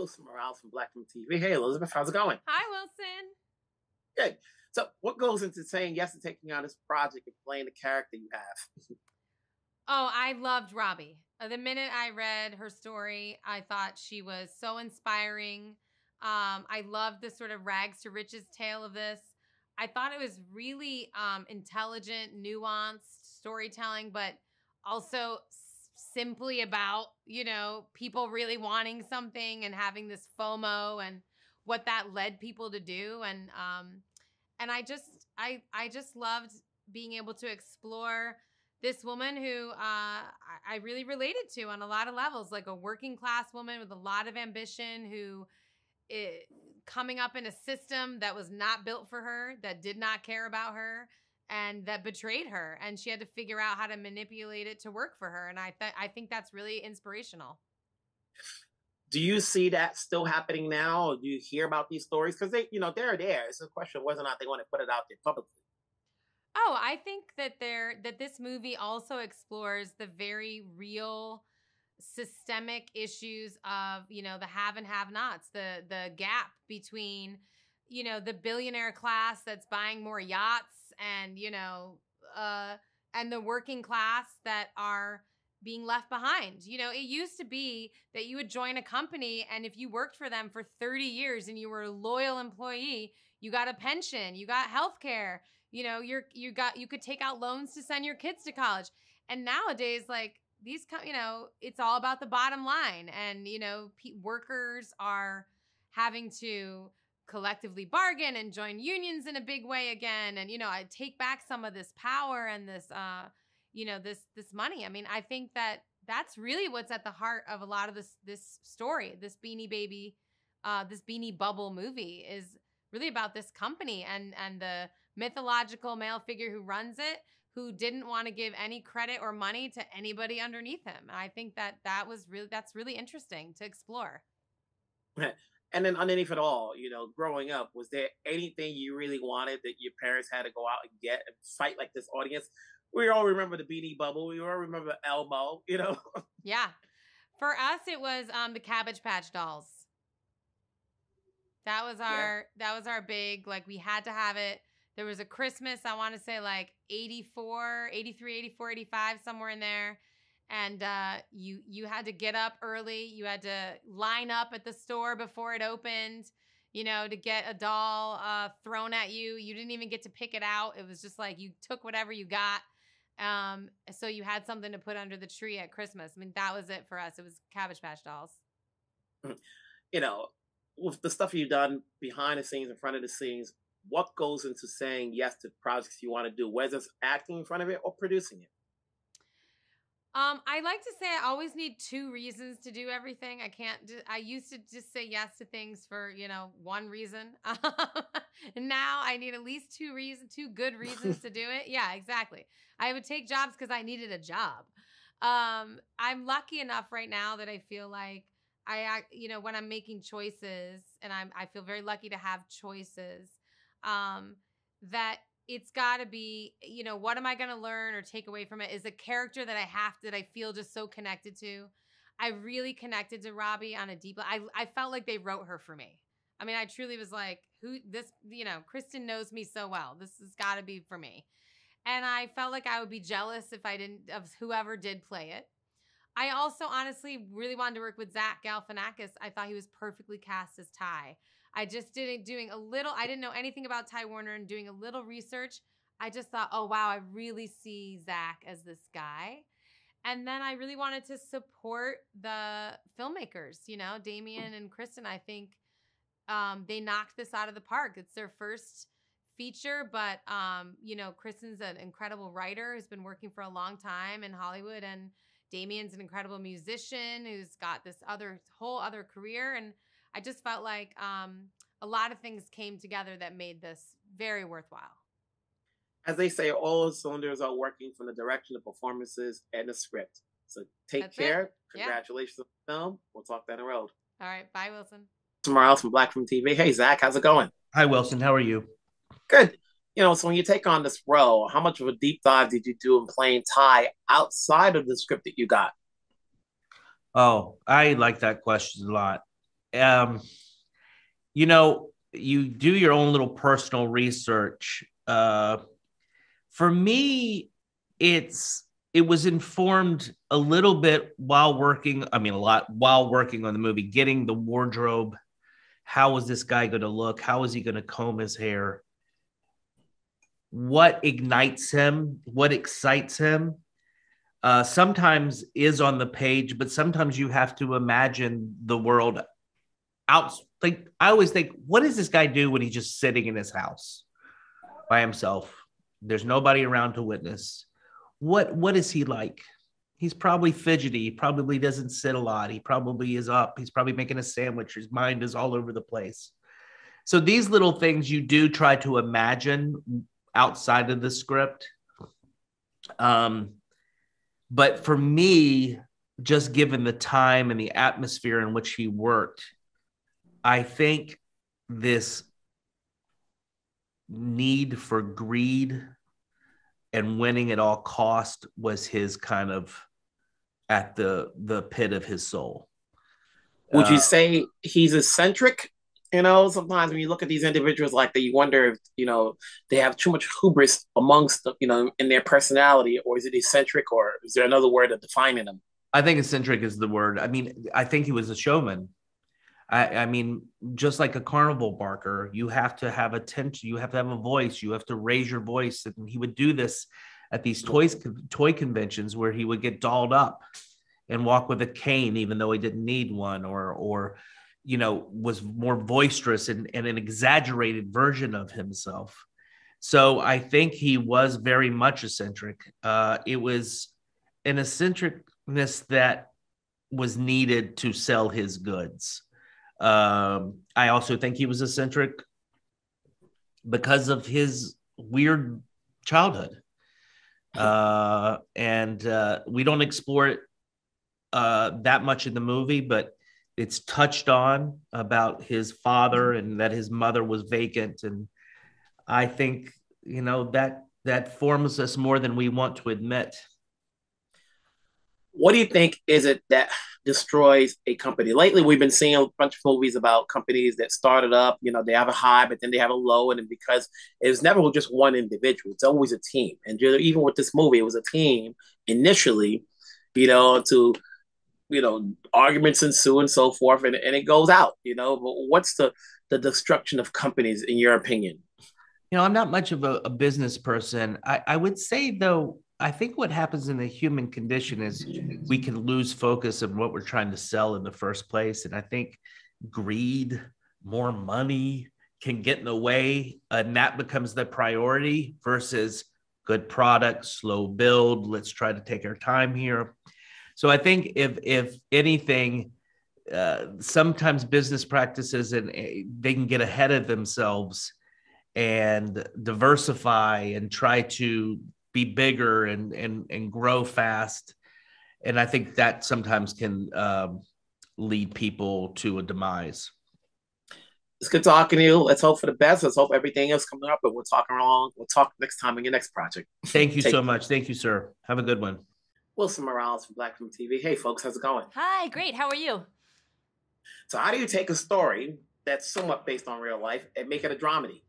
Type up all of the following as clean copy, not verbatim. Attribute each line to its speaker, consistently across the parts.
Speaker 1: Wilson Morales from Black Room TV. Hey, Elizabeth, how's it going?
Speaker 2: Hi, Wilson.
Speaker 1: Good. So, what goes into saying yes to taking on this project and playing the character you have?
Speaker 2: Oh, I loved Robbie. The minute I read her story, I thought she was so inspiring. I loved the sort of rags to riches tale of this. I thought it was really intelligent, nuanced storytelling, but also simply about, people really wanting something and having this FOMO and what that led people to do. And I just loved being able to explore this woman who I really related to on a lot of levels, like a working class woman with a lot of ambition who coming up in a system that was not built for her, that did not care about her, and that betrayed her. And she had to figure out how to manipulate it to work for her. And I think that's really inspirational.
Speaker 1: Do you see that still happening now? Or do you hear about these stories? Because they're there. It's a question of whether or not they want to put it out there publicly.
Speaker 2: Oh, I think that this movie also explores the very real systemic issues of, the have and have-nots, the gap between, the billionaire class that's buying more yachts and, and the working class that are being left behind. It used to be that you would join a company, and if you worked for them for 30 years and you were a loyal employee, you got a pension, you got health care, you could take out loans to send your kids to college. And nowadays, like these, it's all about the bottom line. And, workers are having to collectively bargain and join unions in a big way again. And, I take back some of this power and this, this money. I mean, I think that that's really what's at the heart of a lot of this story, this Beanie Bubble movie is really about this company and the mythological male figure who runs it, who didn't want to give any credit or money to anybody underneath him. And I think that's really interesting to explore.
Speaker 1: And then underneath it all, growing up, was there anything you really wanted that your parents had to go out and get and fight like this audience? We all remember the Beanie Bubble. We all remember Elmo,
Speaker 2: Yeah. For us, it was the Cabbage Patch Dolls. That was our big, like, we had to have it. There was a Christmas, I want to say like 83, 84, 85, somewhere in there. And you had to get up early. You had to line up at the store before it opened, to get a doll thrown at you. You didn't even get to pick it out. It was just like you took whatever you got. So you had something to put under the tree at Christmas. I mean, that was it for us. It was Cabbage Patch Dolls.
Speaker 1: With the stuff you've done behind the scenes, in front of the scenes, what goes into saying yes to projects you want to do, whether it's acting in front of it or producing it?
Speaker 2: I like to say I always need two reasons to do everything. I used to just say yes to things for, one reason. And now I need at least two good reasons to do it. Yeah, exactly. I would take jobs because I needed a job. I'm lucky enough right now that I feel like when I'm making choices, and I feel very lucky to have choices, that it's got to be, what am I going to learn or take away from it is a character that I feel just so connected to. I really connected to Robbie on a deep level. I felt like they wrote her for me. I mean, I truly was like, Kristin knows me so well. This has got to be for me. And I felt like I would be jealous if I didn't, of whoever did play it. I also honestly really wanted to work with Galifianakis. I thought he was perfectly cast as Ty. I just I didn't know anything about Ty Warner, and doing a little research, I just thought, oh, wow, I really see Zach as this guy. And then I really wanted to support the filmmakers, Damian and Kristin. I think they knocked this out of the park. It's their first feature, but, Kristin's an incredible writer who's been working for a long time in Hollywood, and Damian's an incredible musician who's got this whole other career. And I just felt like a lot of things came together that made this very worthwhile.
Speaker 1: As they say, all the cylinders are working from the direction, the performances, and the script. So take care. Congratulations on the film. We'll talk down the road.
Speaker 2: All right. Bye, Wilson.
Speaker 1: Morales from Black Room TV. Hey, Zach, how's it going?
Speaker 3: Hi, Wilson. How are you?
Speaker 1: Good. So when you take on this role, how much of a deep dive did you do in playing Ty outside of the script that you got?
Speaker 3: Oh, I like that question a lot. you know, you do your own little personal research. For me, it was informed a little bit while working. I mean, a lot while working on the movie, getting the wardrobe. How was this guy going to look? How is he going to comb his hair? What ignites him? What excites him? Sometimes is on the page, but sometimes you have to imagine the world out. Like, I always think, what does this guy do when he's just sitting in his house by himself? There's nobody around to witness. What is he like? He's probably fidgety. He probably doesn't sit a lot. He probably is up. He's probably making a sandwich. His mind is all over the place. So these little things you do try to imagine outside of the script. But for me, just given the time and the atmosphere in which he worked, I think this need for greed and winning at all cost was his kind of at the pit of his soul.
Speaker 1: Would you say he's eccentric? You know, sometimes when you look at these individuals like that, you wonder if, you know, they have too much hubris amongst, you know, in their personality, or is it eccentric, or is there another word of defining them?
Speaker 3: I think eccentric is the word. I mean, I think he was a showman. I mean, just like a carnival barker, you have to have attention. You have to have a voice. You have to raise your voice. And he would do this at these toy conventions where he would get dolled up and walk with a cane, even though he didn't need one, or you know, was more boisterous and an exaggerated version of himself. So I think he was very much eccentric. It was an eccentricness that was needed to sell his goods. I also think he was eccentric because of his weird childhood. And we don't explore it that much in the movie, but it's touched on about his father and that his mother was vacant. And I think, you know, that forms us more than we want to admit.
Speaker 1: What do you think is it that destroys a company? Lately, we've been seeing a bunch of movies about companies that started up, you know, they have a high, but then they have a low. And because it was never just one individual, it's always a team. And even with this movie, it was a team initially, you know, you know, arguments ensue and so forth, and it goes out, you know. But what's the destruction of companies in your opinion?
Speaker 3: You know, I'm not much of a business person. I would say, though, I think what happens in the human condition is we can lose focus of what we're trying to sell in the first place. And I think greed, more money can get in the way, and that becomes the priority versus good product, slow build. Let's try to take our time here. So I think if anything, sometimes business practices and they can get ahead of themselves and diversify and try to be bigger and grow fast. And I think that sometimes can lead people to a demise.
Speaker 1: It's good talking to you. Let's hope for the best. Let's hope everything else coming up, but we'll talk along. We'll talk next time in your next project.
Speaker 3: Thank you so much. Thank you, sir. Have a good one.
Speaker 1: Wilson Morales from Black Film TV. Hey, folks, how's it going?
Speaker 4: Hi, great. How are you?
Speaker 1: So how do you take a story that's somewhat based on real life and make it a dramedy?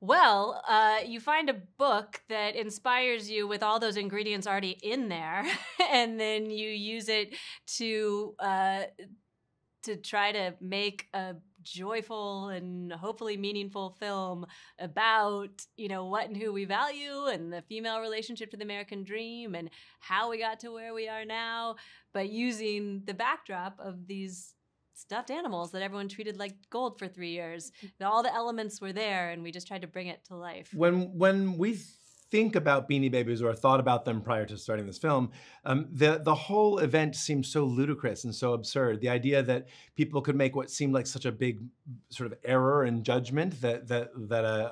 Speaker 4: Well, you find a book that inspires you with all those ingredients already in there, and then you use it to try to make a joyful and hopefully meaningful film about, you know, what and who we value and the female relationship to the American dream and how we got to where we are now, but using the backdrop of these stuffed animals that everyone treated like gold for 3 years. All the elements were there, and we just tried to bring it to life.
Speaker 5: When we think about Beanie Babies or thought about them prior to starting this film, the whole event seemed so ludicrous and so absurd. The idea that people could make what seemed like such a big sort of error in judgment, that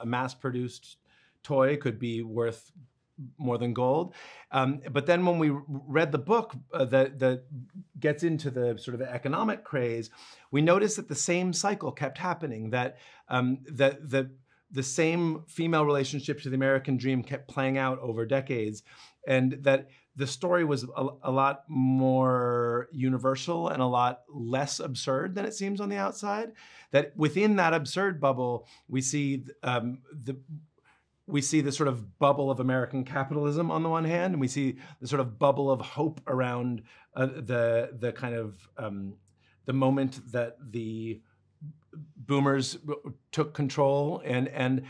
Speaker 5: a mass-produced toy could be worth more than gold. But then when we read the book that gets into the sort of economic craze, we noticed that the same cycle kept happening, that the same female relationship to the American dream kept playing out over decades, and that the story was a lot more universal and a lot less absurd than it seems on the outside. That within that absurd bubble, we see the sort of bubble of American capitalism on the one hand, and we see the sort of bubble of hope around the kind of the moment that the boomers took control, and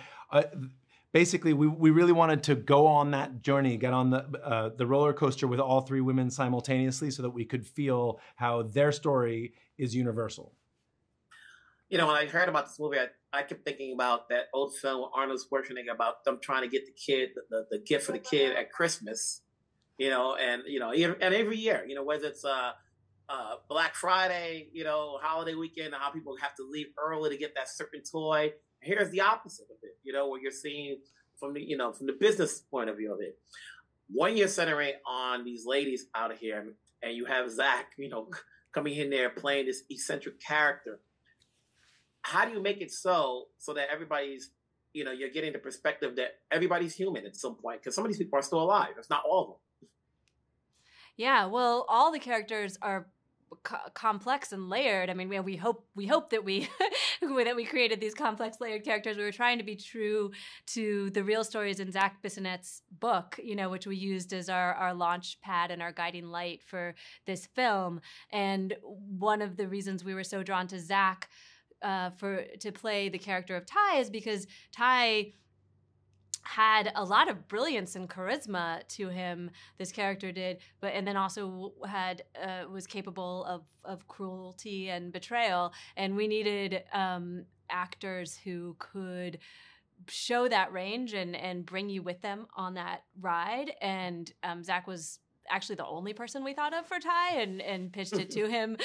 Speaker 5: basically we really wanted to go on that journey, get on the roller coaster with all three women simultaneously, so that we could feel how their story is universal.
Speaker 1: You know, when I heard about this movie, I kept thinking about that old film with Arnold Schwarzenegger about them trying to get the kid the gift for the kid at Christmas. You know, and every year, you know, whether it's Black Friday, you know, holiday weekend, how people have to leave early to get that certain toy. Here's the opposite of it, you know, where you're seeing from the business point of view of it. 1 year centering on these ladies out of here, and you have Zach, you know, coming in there playing this eccentric character. How do you make it so that everybody's, you know, you're getting the perspective that everybody's human at some point? Because some of these people are still alive. It's not all of them.
Speaker 4: Yeah, well, all the characters are complex and layered. I mean, we hope that we that we created these complex layered characters. We were trying to be true to the real stories in Zach Bissonnette's book, you know, which we used as our launch pad and our guiding light for this film. And one of the reasons we were so drawn to Zach to play the character of Ty is because Ty had a lot of brilliance and charisma to him, this character did, and then also was capable of cruelty and betrayal, and we needed actors who could show that range and bring you with them on that ride. And Zach was actually the only person we thought of for Ty, and pitched it to him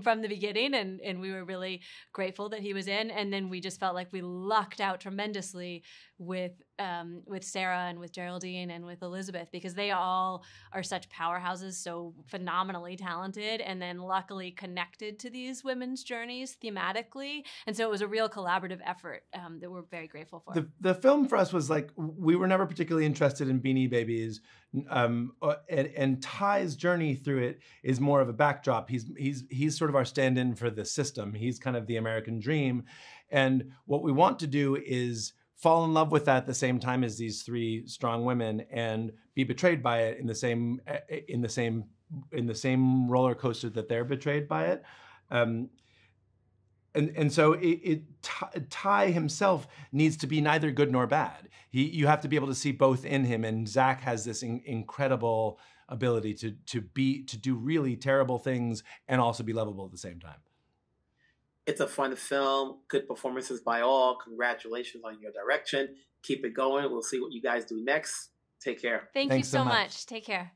Speaker 4: from the beginning, and we were really grateful that he was in. And then we just felt like we lucked out tremendously with Sarah and with Geraldine and with Elizabeth, because they all are such powerhouses, so phenomenally talented, and then luckily connected to these women's journeys thematically. And so it was a real collaborative effort that we're very grateful for.
Speaker 5: The film for us was like, we were never particularly interested in Beanie Babies, and Ty's journey through it is more of a backdrop. He's sort of our stand-in for the system. He's kind of the American dream, and what we want to do is fall in love with that at the same time as these three strong women, and be betrayed by it in the same roller coaster that they're betrayed by it. And so Ty himself needs to be neither good nor bad. You have to be able to see both in him, and Zach has this incredible ability to do really terrible things and also be lovable at the same time.
Speaker 1: It's a fun film. Good performances by all. Congratulations on your direction. Keep it going. We'll see what you guys do next. Take care.
Speaker 4: Thanks you so much. Take care.